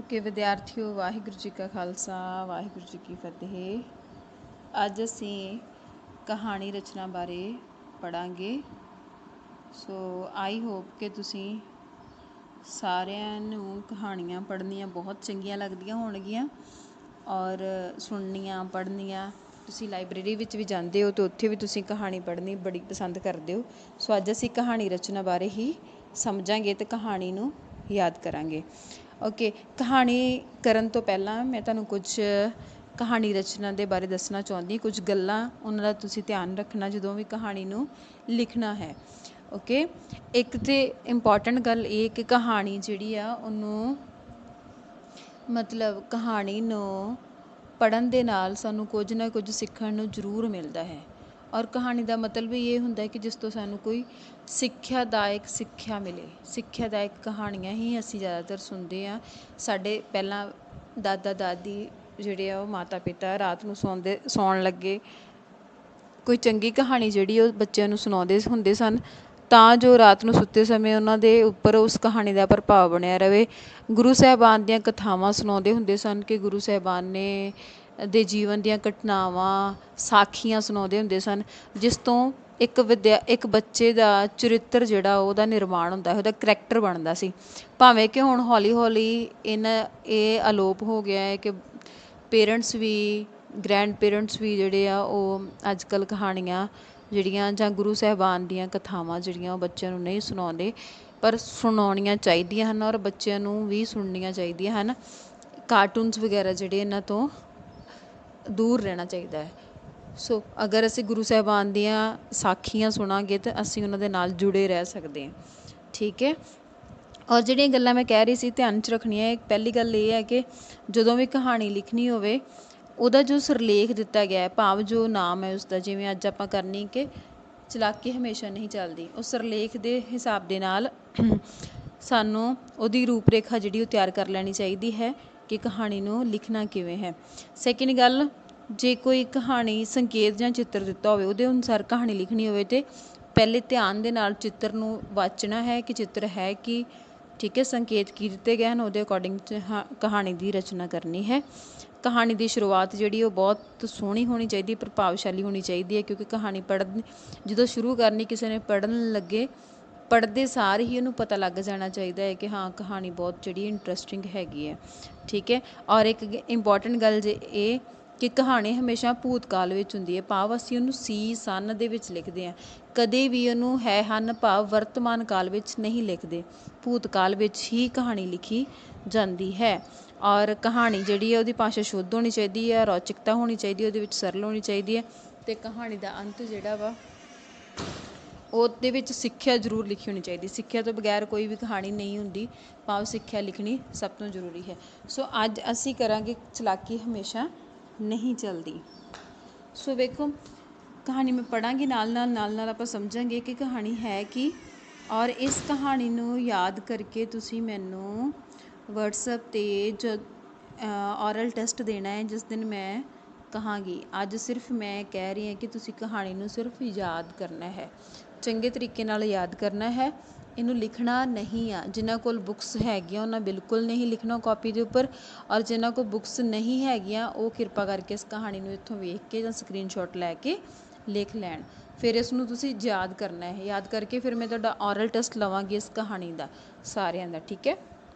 Okay विद्यार्थियों वाहिगुरू जी का खालसा वाहिगुरू जी की फतेह। अज असी कहानी रचना बारे पढ़ांगे। सो आई होप कि तुसी सारिਆਂ ਨੂੰ कहानियां पढ़नियां बहुत चंगियां लगदियां होणगियां और सुननियां पढ़नियां। तुसी लाइब्रेरी विच भी जांदे हो तो उत्थे भी तुसी कहानी पढ़नी बड़ी पसंद करदे हो। सो अज असी कहानी रचना बारे ही समझांगे ते कहानी नूं याद करांगे। ओके कहानी करन तो पहलां मैं तुहानूं कुछ कहानी रचना दे बारे दसना चाहुंदी, कुछ गल्लां उन्हां दा तुसी ध्यान रखना जदों भी कहानी नूं लिखना है। ओके एक तो इंपॉर्टेंट गल ये कि कहानी जिहड़ी आ उन्होंने मतलब कहानी नूं पढ़न दे नाल सानूं कुछ ना कुछ सीखण नूं जरूर मिलता है। और कहानी का मतलब ये हुंदा है कि जिस तो सानूं कोई सिक्ख्यादायक सिक्ख्या मिले। सिक्ख्यादायक कहानियां ही असीं ज़्यादातर सुनते हैं। साडे पहलां दादा दादी जिहड़े आ माता पिता रात नूं सौण लगे कोई चंगी कहानी जिहड़ी ਉਹ ਬੱਚਿਆਂ ਨੂੰ ਸੁਣਾਉਂਦੇ ਹੁੰਦੇ ਸਨ ਤਾਂ ਜੋ ਰਾਤ ਨੂੰ ਸੁੱਤੇ ਸਮੇਂ ਉਹਨਾਂ ਦੇ ਉੱਪਰ ਉਸ ਕਹਾਣੀ ਦਾ ਪ੍ਰਭਾਵ ਬਣਿਆ ਰਹੇ। ਗੁਰੂ ਸਾਹਿਬਾਨ ਦੀਆਂ ਕਥਾਵਾਂ ਸੁਣਾਉਂਦੇ ਹੁੰਦੇ ਸਨ ਕਿ ਗੁਰੂ ਸਾਹਿਬਾਨ ਨੇ ਦੇ ਜੀਵਨ ਦੀਆਂ ਘਟਨਾਵਾਂ ਸਾਖੀਆਂ ਸੁਣਾਉਂਦੇ ਹੁੰਦੇ ਸਨ, ਜਿਸ ਤੋਂ ਇੱਕ ਬੱਚੇ ਦਾ ਚਰਿੱਤਰ ਜਿਹੜਾ ਉਹਦਾ ਨਿਰਮਾਣ ਹੁੰਦਾ, ਉਹਦਾ ਕਰੈਕਟਰ ਬਣਦਾ ਸੀ। ਭਾਵੇਂ ਕਿ ਹੁਣ ਹੌਲੀ ਹੌਲੀ ਇਹ ਅਲੋਪ ਹੋ ਗਿਆ ਹੈ ਕਿ ਪੇਰੈਂਟਸ ਵੀ ਗ੍ਰੈਂਡ ਪੇਰੈਂਟਸ ਵੀ ਜਿਹੜੇ ਆ ਉਹ ਅੱਜ ਕੱਲ੍ਹ ਕਹਾਣੀਆਂ ਜਿਹੜੀਆਂ ਜਾਂ ਗੁਰੂ ਸਾਹਿਬਾਨ ਦੀਆਂ ਕਥਾਵਾਂ ਜਿਹੜੀਆਂ ਉਹ ਬੱਚਿਆਂ ਨੂੰ ਨਹੀਂ ਸੁਣਾਉਂਦੇ, ਪਰ ਸੁਣਾਉਣੀਆਂ ਚਾਹੀਦੀਆਂ ਹਨ ਔਰ ਬੱਚਿਆਂ ਨੂੰ ਵੀ ਸੁਣਨੀਆਂ ਚਾਹੀਦੀਆਂ ਹਨ। ਕਾਰਟੂਨਸ ਵਗੈਰਾ ਜਿਹੜੇ ਇਹਨਾਂ ਤੋਂ ਦੂਰ ਰਹਿਣਾ ਚਾਹੀਦਾ ਹੈ। ਸੋ ਅਗਰ ਅਸੀਂ ਗੁਰੂ ਸਾਹਿਬਾਨ ਦੀਆਂ ਸਾਖੀਆਂ ਸੁਣਾਂਗੇ ਤਾਂ ਅਸੀਂ ਉਹਨਾਂ ਦੇ ਨਾਲ ਜੁੜੇ ਰਹਿ ਸਕਦੇ ਹਾਂ। ਠੀਕ ਹੈ। ਔਰ ਜਿਹੜੀਆਂ ਗੱਲਾਂ ਮੈਂ ਕਹਿ ਰਹੀ ਸੀ ਧਿਆਨ 'ਚ ਰੱਖਣੀਆਂ, ਇੱਕ ਪਹਿਲੀ ਗੱਲ ਇਹ ਹੈ ਕਿ ਜਦੋਂ ਵੀ ਕਹਾਣੀ ਲਿਖਣੀ ਹੋਵੇ ਉਹਦਾ ਜੋ ਸਿਰਲੇਖ ਦਿੱਤਾ ਗਿਆ ਹੈ, ਭਾਵ ਜੋ ਨਾਮ ਹੈ ਉਸਦਾ, ਜਿਵੇਂ ਅੱਜ ਆਪਾਂ ਕਰਨੀ ਕਿ ਚਲਾਕੀ ਹਮੇਸ਼ਾ ਨਹੀਂ ਚੱਲਦੀ, ਉਸ ਸਿਰਲੇਖ ਦੇ ਹਿਸਾਬ ਦੇ ਨਾਲ ਸਾਨੂੰ ਉਹਦੀ ਰੂਪ ਰੇਖਾ ਜਿਹੜੀ ਉਹ ਤਿਆਰ ਕਰ ਲੈਣੀ ਚਾਹੀਦੀ ਹੈ ਕਿ ਕਹਾਣੀ ਨੂੰ ਲਿਖਣਾ ਕਿਵੇਂ ਹੈ। ਸੈਕਿੰਡ ਗੱਲ, ਜੇ ਕੋਈ ਕਹਾਣੀ ਸੰਕੇਤ ਜਾਂ ਚਿੱਤਰ ਦਿੱਤਾ ਹੋਵੇ ਉਹਦੇ ਅਨੁਸਾਰ ਕਹਾਣੀ ਲਿਖਣੀ ਹੋਵੇ ਤਾਂ ਪਹਿਲੇ ਧਿਆਨ ਦੇ ਨਾਲ ਚਿੱਤਰ ਨੂੰ ਵਾਚਣਾ ਹੈ ਕਿ ਚਿੱਤਰ ਹੈ ਕੀ, ਠੀਕ ਹੈ, ਸੰਕੇਤ ਕੀ ਦਿੱਤੇ ਗਏ ਹਨ, ਉਹਦੇ ਅਕੋਰਡਿੰਗ ਕਹਾਣੀ ਦੀ ਰਚਨਾ ਕਰਨੀ ਹੈ। ਕਹਾਣੀ ਦੀ ਸ਼ੁਰੂਆਤ ਜਿਹੜੀ ਉਹ ਬਹੁਤ ਸੋਹਣੀ ਹੋਣੀ ਚਾਹੀਦੀ, ਪ੍ਰਭਾਵਸ਼ਾਲੀ ਹੋਣੀ ਚਾਹੀਦੀ ਹੈ, ਕਿਉਂਕਿ ਕਹਾਣੀ ਜਦੋਂ ਸ਼ੁਰੂ ਕਰਨੀ ਕਿਸੇ ਨੇ ਪੜ੍ਹਨ ਲੱਗੇ ਪੜ੍ਹਦੇ ਸਾਰ ਹੀ ਉਹਨੂੰ ਪਤਾ ਲੱਗ ਜਾਣਾ ਚਾਹੀਦਾ ਹੈ ਕਿ ਹਾਂ ਕਹਾਣੀ ਬਹੁਤ ਜਿਹੜੀ ਇੰਟਰਸਟਿੰਗ ਹੈਗੀ ਹੈ। ਠੀਕ ਹੈ। ਔਰ ਇੱਕ ਇੰਪੋਰਟੈਂਟ ਗੱਲ ਜੇ ਇਹ ਕਿ ਕਹਾਣੀ ਹਮੇਸ਼ਾ ਭੂਤਕਾਲ ਵਿੱਚ ਹੁੰਦੀ ਹੈ, ਭਾਵ ਅਸੀਂ ਉਹਨੂੰ ਸੀ ਸਨ ਦੇ ਵਿੱਚ ਲਿਖਦੇ ਹਾਂ, ਕਦੇ ਵੀ ਉਹਨੂੰ ਹੈ ਹਨ ਭਾਵ ਵਰਤਮਾਨ ਕਾਲ ਵਿੱਚ ਨਹੀਂ ਲਿਖਦੇ, ਭੂਤਕਾਲ ਵਿੱਚ ਹੀ ਕਹਾਣੀ ਲਿਖੀ ਜਾਂਦੀ ਹੈ। ਔਰ ਕਹਾਣੀ ਜਿਹੜੀ ਹੈ ਉਹਦੀ ਭਾਸ਼ਾ ਸ਼ੁੱਧ ਹੋਣੀ ਚਾਹੀਦੀ ਹੈ, ਰੌਚਕਤਾ ਹੋਣੀ ਚਾਹੀਦੀ ਹੈ, ਉਹਦੇ ਵਿੱਚ ਸਰਲ ਹੋਣੀ ਚਾਹੀਦੀ ਹੈ, ਅਤੇ ਕਹਾਣੀ ਦਾ ਅੰਤ ਜਿਹੜਾ ਵਾ ਉਹਦੇ ਵਿੱਚ ਸਿੱਖਿਆ ਜ਼ਰੂਰ ਲਿਖੀ ਹੋਣੀ ਚਾਹੀਦੀ। ਸਿੱਖਿਆ ਤੋਂ ਬਗੈਰ ਕੋਈ ਵੀ ਕਹਾਣੀ ਨਹੀਂ ਹੁੰਦੀ, ਭਾਵ ਸਿੱਖਿਆ ਲਿਖਣੀ ਸਭ ਤੋਂ ਜ਼ਰੂਰੀ ਹੈ। ਸੋ ਅੱਜ ਅਸੀਂ ਕਰਾਂਗੇ ਚਲਾਕੀ ਹਮੇਸ਼ਾ ਨਹੀਂ ਚੱਲਦੀ। ਸੋ ਵੇਖੋ ਕਹਾਣੀ ਮੈਂ ਪੜ੍ਹਾਂਗੀ, ਨਾਲ ਨਾਲ ਆਪਾਂ ਸਮਝਾਂਗੇ ਕਿ ਕਹਾਣੀ ਹੈ ਕੀ। ਔਰ ਇਸ ਕਹਾਣੀ ਨੂੰ ਯਾਦ ਕਰਕੇ ਤੁਸੀਂ ਮੈਨੂੰ ਵਟਸਐਪ 'ਤੇ ਔਰਲ ਟੈਸਟ ਦੇਣਾ ਹੈ, ਜਿਸ ਦਿਨ ਮੈਂ ਕਹਾਂਗੀ। ਅੱਜ ਸਿਰਫ ਮੈਂ ਕਹਿ ਰਹੀ ਹਾਂ ਕਿ ਤੁਸੀਂ ਕਹਾਣੀ ਨੂੰ ਸਿਰਫ ਯਾਦ ਕਰਨਾ ਹੈ, ਚੰਗੇ ਤਰੀਕੇ ਨਾਲ ਯਾਦ ਕਰਨਾ ਹੈ, ਇਹਨੂੰ ਲਿਖਣਾ ਨਹੀਂ ਆ। ਜਿਨ੍ਹਾਂ ਕੋਲ ਬੁੱਕਸ ਹੈਗੀਆਂ ਉਹਨਾਂ ਬਿਲਕੁਲ ਨਹੀਂ ਲਿਖਣਾ ਕਾਪੀ ਦੇ ਉੱਪਰ, ਔਰ ਜਿਨ੍ਹਾਂ ਕੋਲ ਬੁੱਕਸ ਨਹੀਂ ਹੈਗੀਆਂ ਉਹ ਕਿਰਪਾ ਕਰਕੇ ਇਸ ਕਹਾਣੀ ਨੂੰ ਇੱਥੋਂ ਵੇਖ ਕੇ ਜਾਂ ਸਕਰੀਨਸ਼ਾਟ ਲੈ ਕੇ ਲਿਖ ਲੈਣ। ਫਿਰ ਇਸ ਨੂੰ ਤੁਸੀਂ ਯਾਦ ਕਰਨਾ ਹੈ, ਯਾਦ ਕਰਕੇ ਫਿਰ ਮੈਂ ਤੁਹਾਡਾ ਔਰਲ ਟੈਸਟ ਲਵਾਂਗੀ ਇਸ ਕਹਾਣੀ ਦਾ ਸਾਰਿਆਂ ਦਾ। ਠੀਕ ਹੈ।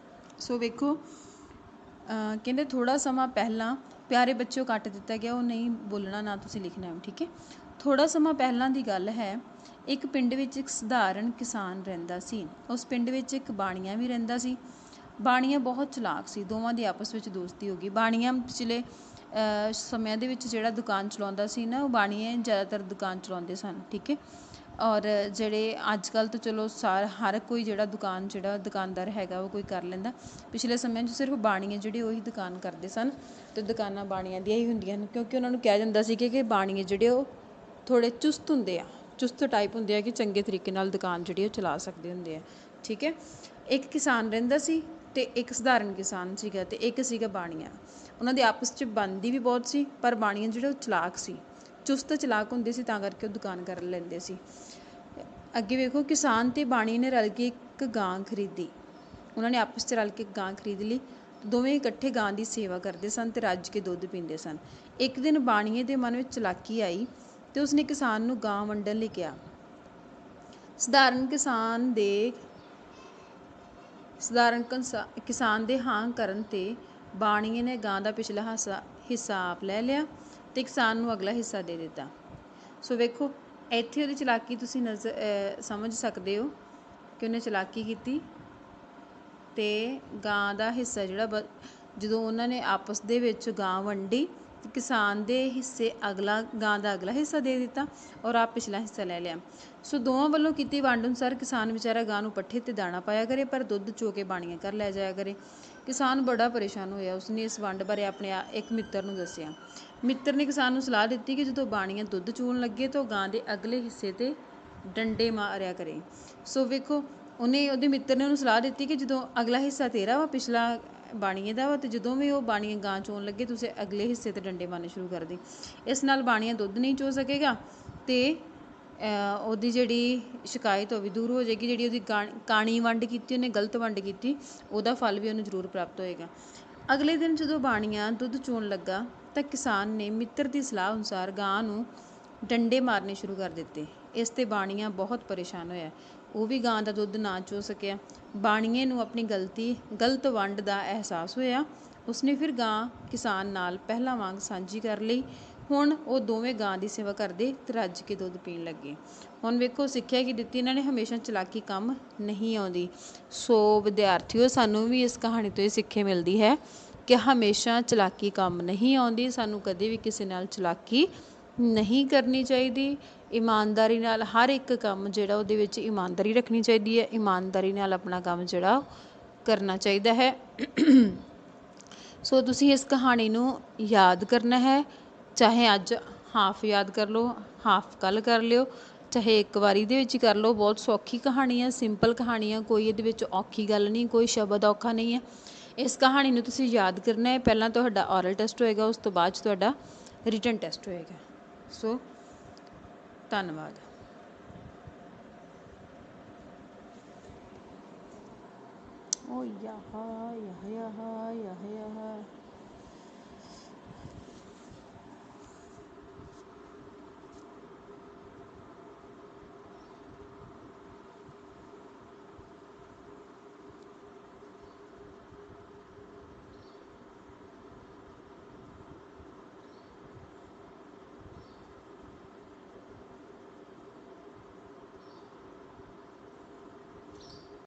ਸੋ ਵੇਖੋ ਕਹਿੰਦੇ ਥੋੜ੍ਹਾ ਸਮਾਂ ਪਹਿਲਾਂ, ਪਿਆਰੇ ਬੱਚਿਓ ਕੱਟ ਦਿੱਤਾ ਗਿਆ, ਉਹ ਨਹੀਂ ਬੋਲਣਾ ਨਾ ਤੁਸੀਂ ਲਿਖਣਾ ਹੈ। ਠੀਕ ਹੈ। ਥੋੜ੍ਹਾ ਸਮਾਂ ਪਹਿਲਾਂ ਦੀ ਗੱਲ ਹੈ, ਇੱਕ ਪਿੰਡ ਵਿੱਚ ਇੱਕ ਸਧਾਰਨ ਕਿਸਾਨ ਰਹਿੰਦਾ ਸੀ। ਉਸ ਪਿੰਡ ਵਿੱਚ ਇੱਕ ਬਾਣੀਆ ਵੀ ਰਹਿੰਦਾ ਸੀ। ਬਾਣੀਆ ਬਹੁਤ ਚਲਾਕ ਸੀ, ਦੋਵਾਂ ਦੀ ਆਪਸ ਵਿੱਚ ਦੋਸਤੀ ਹੋ ਗਈ। ਬਾਣੀਆ ਪਿਛਲੇ ਸਮਿਆਂ ਦੇ ਵਿੱਚ ਜਿਹੜਾ ਦੁਕਾਨ ਚਲਾਉਂਦਾ ਸੀ ਨਾ, ਉਹ ਬਾਣੀਏ ਜ਼ਿਆਦਾਤਰ ਦੁਕਾਨ ਚਲਾਉਂਦੇ ਸਨ। ਠੀਕ ਹੈ। ਔਰ ਜਿਹੜੇ ਅੱਜ ਕੱਲ੍ਹ ਤਾਂ ਚਲੋ ਹਰ ਕੋਈ ਜਿਹੜਾ ਦੁਕਾਨਦਾਰ ਹੈਗਾ ਉਹ ਕੋਈ ਕਰ ਲੈਂਦਾ, ਪਿਛਲੇ ਸਮਿਆਂ 'ਚ ਸਿਰਫ ਬਾਣੀਏ ਜਿਹੜੇ ਉਹੀ ਦੁਕਾਨ ਕਰਦੇ ਸਨ, ਅਤੇ ਦੁਕਾਨਾਂ ਬਾਣੀਆਂ ਦੀਆਂ ਹੀ ਹੁੰਦੀਆਂ ਹਨ, ਕਿਉਂਕਿ ਉਹਨਾਂ ਨੂੰ ਕਿਹਾ ਜਾਂਦਾ ਸੀ ਕਿ ਬਾਣੀਏ ਜਿਹੜੇ ਉਹ ਥੋੜ੍ਹੇ ਚੁਸਤ ਹੁੰਦੇ ਆ, ਚੁਸਤ ਟਾਈਪ ਹੁੰਦੇ ਆ ਕਿ ਚੰਗੇ ਤਰੀਕੇ ਨਾਲ ਦੁਕਾਨ ਜਿਹੜੀ ਉਹ ਚਲਾ ਸਕਦੇ ਹੁੰਦੇ ਆ। ਠੀਕ ਹੈ। ਇੱਕ ਕਿਸਾਨ ਰਹਿੰਦਾ ਸੀ ਅਤੇ ਇੱਕ ਸਧਾਰਨ ਕਿਸਾਨ ਸੀਗਾ, ਅਤੇ ਇੱਕ ਸੀਗਾ ਬਾਣੀਆ। ਉਹਨਾਂ ਦੇ ਆਪਸ 'ਚ ਬਣਦੀ ਵੀ ਬਹੁਤ ਸੀ, ਪਰ ਬਾਣੀਆ ਜਿਹੜਾ ਉਹ ਚਲਾਕ ਸੀ, ਚੁਸਤ ਚਲਾਕ ਹੁੰਦੇ ਸੀ, ਤਾਂ ਕਰਕੇ ਉਹ ਦੁਕਾਨ ਕਰ ਲੈਂਦੇ ਸੀ। ਅੱਗੇ ਵੇਖੋ, ਕਿਸਾਨ ਅਤੇ ਬਾਣੀ ਨੇ ਰਲ ਕੇ ਇੱਕ ਗਾਂ ਖਰੀਦੀ। ਉਹਨਾਂ ਨੇ ਆਪਸ 'ਚ ਰਲ ਕੇ ਗਾਂ ਖਰੀਦ ਲਈ। ਦੋਵੇਂ ਇਕੱਠੇ ਗਾਂ ਦੀ ਸੇਵਾ ਕਰਦੇ ਸਨ ਤੇ ਰੱਜ ਕੇ ਦੁੱਧ ਪੀਂਦੇ ਸਨ। ਇੱਕ ਦਿਨ ਬਾਣੀਏ ਦੇ ਮਨ ਵਿੱਚ ਚਲਾਕੀ ਆਈ ਤੇ ਉਸਨੇ ਕਿਸਾਨ ਨੂੰ ਗਾਂ ਵੰਡਣ ਲਈ ਕਿਹਾ। ਸਧਾਰਨ ਕਿਸਾਨ ਦੇ ਹਾਂ ਕਰਨ ਤੇ ਬਾਣੀਏ ਨੇ ਗਾਂ ਦਾ ਪਿਛਲਾ ਹਿੱਸਾ ਆਪ ਲੈ ਲਿਆ ਤੇ ਕਿਸਾਨ ਨੂੰ ਅਗਲਾ ਹਿੱਸਾ ਦੇ ਦਿੱਤਾ। ਸੋ ਵੇਖੋ ਇੱਥੇ ਉਹਦੀ ਚਲਾਕੀ ਤੁਸੀਂ ਸਮਝ ਸਕਦੇ ਹੋ ਕਿ ਉਹਨੇ ਚਲਾਕੀ ਕੀਤੀ ਤੇ ਗਾਂ ਦਾ ਹਿੱਸਾ ਜਿਹੜਾ ਜਦੋਂ ਉਹਨਾਂ ਨੇ ਆਪਸ ਦੇ ਵਿੱਚ ਗਾਂ ਵੰਡੀ ਤੇ ਕਿਸਾਨ ਦੇ ਹਿੱਸੇ ਗਾਂ ਦਾ ਅਗਲਾ ਹਿੱਸਾ ਦੇ ਦਿੱਤਾ ਔਰ ਆਪ ਪਿਛਲਾ ਹਿੱਸਾ ਲੈ ਲਿਆ। ਸੋ ਦੋਵਾਂ ਵੱਲੋਂ ਕੀਤੀ ਵੰਡ ਅਨੁਸਾਰ ਕਿਸਾਨ ਵਿਚਾਰਾ ਗਾਂ ਨੂੰ ਪੱਠੇ ਤੇ ਦਾਣਾ ਪਾਇਆ ਕਰੇ ਪਰ ਦੁੱਧ ਚੋ ਕੇ ਬਾਣੀਆਂ ਘਰ ਲੈ ਜਾਇਆ ਕਰੇ। ਕਿਸਾਨ ਬੜਾ ਪਰੇਸ਼ਾਨ ਹੋਇਆ। ਉਸਨੇ ਇਸ ਵੰਡ ਬਾਰੇ ਆਪਣੇ ਇੱਕ ਮਿੱਤਰ ਨੂੰ ਦੱਸਿਆ। ਮਿੱਤਰ ਨੇ ਕਿਸਾਨ ਨੂੰ ਸਲਾਹ ਦਿੱਤੀ ਕਿ ਜਦੋਂ ਬਾਣੀਆਂ ਦੁੱਧ ਚੋਣ ਲੱਗੇ ਤਾਂ ਉਹ ਗਾਂ ਦੇ ਅਗਲੇ ਹਿੱਸੇ ਤੇ ਡੰਡੇ ਮਾਰਿਆ ਕਰੇ। ਸੋ ਵੇਖੋ ਉਹਦੇ ਮਿੱਤਰ ਨੇ ਉਹਨੂੰ ਸਲਾਹ ਦਿੱਤੀ ਕਿ ਜਦੋਂ ਅਗਲਾ ਹਿੱਸਾ ਤੇਰਾ ਵਾ, ਪਿਛਲਾ ਬਾਣੀਏ ਦਾ ਵਾ, ਤੇ ਜਦੋਂ ਵੀ ਉਹ ਬਾਣੀਆਂ ਗਾਂ ਚੋਣ ਲੱਗੇ ਤੁਸੀਂ ਅਗਲੇ ਹਿੱਸੇ ਤੇ ਡੰਡੇ ਮਾਰਨੇ ਸ਼ੁਰੂ ਕਰ ਦੇ। ਇਸ ਨਾਲ ਬਾਣੀਆਂ ਦੁੱਧ ਨਹੀਂ ਚੋ ਸਕੇਗਾ ਤੇ ਉਹਦੀ ਜਿਹੜੀ ਸ਼ਿਕਾਇਤ ਉਹ ਵੀ ਦੂਰ ਹੋ ਜਾਏਗੀ। ਜਿਹੜੀ ਉਹਦੀ ਕਾਣੀ ਵੰਡ ਕੀਤੀ, ਉਹਨੇ ਗਲਤ ਵੰਡ ਕੀਤੀ, ਉਹਦਾ ਫਲ ਵੀ ਉਹਨੂੰ ਜ਼ਰੂਰ ਪ੍ਰਾਪਤ ਹੋਏਗਾ। ਅਗਲੇ ਦਿਨ ਜਦੋਂ ਬਾਣੀਆਂ ਦੁੱਧ ਚੋਣ ਲੱਗਾ ਤਾਂ ਕਿਸਾਨ ਨੇ ਮਿੱਤਰ ਦੀ ਸਲਾਹ ਅਨੁਸਾਰ ਗਾਂ ਨੂੰ ਡੰਡੇ ਮਾਰਨੇ ਸ਼ੁਰੂ ਕਰ ਦਿੱਤੇ। ਇਸ 'ਤੇ ਬਾਣੀਆਂ ਬਹੁਤ ਪਰੇਸ਼ਾਨ ਹੋਇਆ। ਉਹ ਵੀ ਗਾਂ ਦਾ ਦੁੱਧ ਨਾ ਚੋ ਸਕਿਆ। ਬਾਣੀਏ ਨੂੰ ਆਪਣੀ ਗਲਤ ਵੰਡ ਦਾ ਅਹਿਸਾਸ ਹੋਇਆ। ਉਸਨੇ ਫਿਰ ਗਾਂ ਕਿਸਾਨ ਨਾਲ ਪਹਿਲਾਂ ਵਾਂਗ ਸਾਂਝੀ ਕਰ ਲਈ। ਹੁਣ ਉਹ ਦੋਵੇਂ ਗਾਂ ਦੀ ਸੇਵਾ ਕਰਦੇ ਤੇ ਰੱਜ ਕੇ ਦੁੱਧ ਪੀਣ ਲੱਗੇ। ਹੁਣ ਵੇਖੋ ਸਿੱਖਿਆ ਕੀ ਦਿੱਤੀ ਇਹਨਾਂ ਨੇ, ਹਮੇਸ਼ਾ ਚਲਾਕੀ ਕੰਮ ਨਹੀਂ ਆਉਂਦੀ। ਸੋ ਵਿਦਿਆਰਥੀਓ, ਸਾਨੂੰ ਵੀ ਇਸ ਕਹਾਣੀ ਤੋਂ ਇਹ ਸਿੱਖਿਆ ਮਿਲਦੀ ਹੈ ਕਿ ਹਮੇਸ਼ਾ ਚਲਾਕੀ ਕੰਮ ਨਹੀਂ ਆਉਂਦੀ। ਸਾਨੂੰ ਕਦੇ ਵੀ ਕਿਸੇ ਨਾਲ ਚਲਾਕੀ ਨਹੀਂ ਕਰਨੀ ਚਾਹੀਦੀ। ਇਮਾਨਦਾਰੀ ਨਾਲ ਹਰ ਇੱਕ ਕੰਮ ਜਿਹੜਾ ਉਹਦੇ ਵਿੱਚ ਇਮਾਨਦਾਰੀ ਰੱਖਣੀ ਚਾਹੀਦੀ ਹੈ। ਇਮਾਨਦਾਰੀ ਨਾਲ ਆਪਣਾ ਕੰਮ ਜਿਹੜਾ ਕਰਨਾ ਚਾਹੀਦਾ ਹੈ। ਸੋ ਤੁਸੀਂ ਇਸ ਕਹਾਣੀ ਨੂੰ ਯਾਦ ਕਰਨਾ ਹੈ। ਚਾਹੇ ਅੱਜ ਹਾਫ ਯਾਦ ਕਰ ਲਓ, ਹਾਫ ਕੱਲ੍ਹ ਕਰ ਲਿਓ, ਚਾਹੇ ਇੱਕ ਵਾਰੀ ਦੇ ਵਿੱਚ ਹੀ ਕਰ ਲਓ। ਬਹੁਤ ਸੌਖੀ ਕਹਾਣੀ ਆ, ਸਿੰਪਲ ਕਹਾਣੀ ਆ, ਕੋਈ ਇਹਦੇ ਵਿੱਚ ਔਖੀ ਗੱਲ ਨਹੀਂ, ਕੋਈ ਸ਼ਬਦ ਔਖਾ ਨਹੀਂ ਹੈ। ਇਸ ਕਹਾਣੀ ਨੂੰ ਤੁਸੀਂ ਯਾਦ ਕਰਨਾ ਹੈ। ਪਹਿਲਾਂ ਤੁਹਾਡਾ ਔਰਲ ਟੈਸਟ ਹੋਏਗਾ, ਉਸ ਤੋਂ ਬਾਅਦ 'ਚ ਤੁਹਾਡਾ ਰਿਟਨ ਟੈਸਟ ਹੋਏਗਾ। ਸੋ ਧੰਨਵਾਦ। ਓ ਯਾਹਾ ਯਾਹਾ ਯਾਹਾ ਯਾਹਾ ਯਾਹਾ।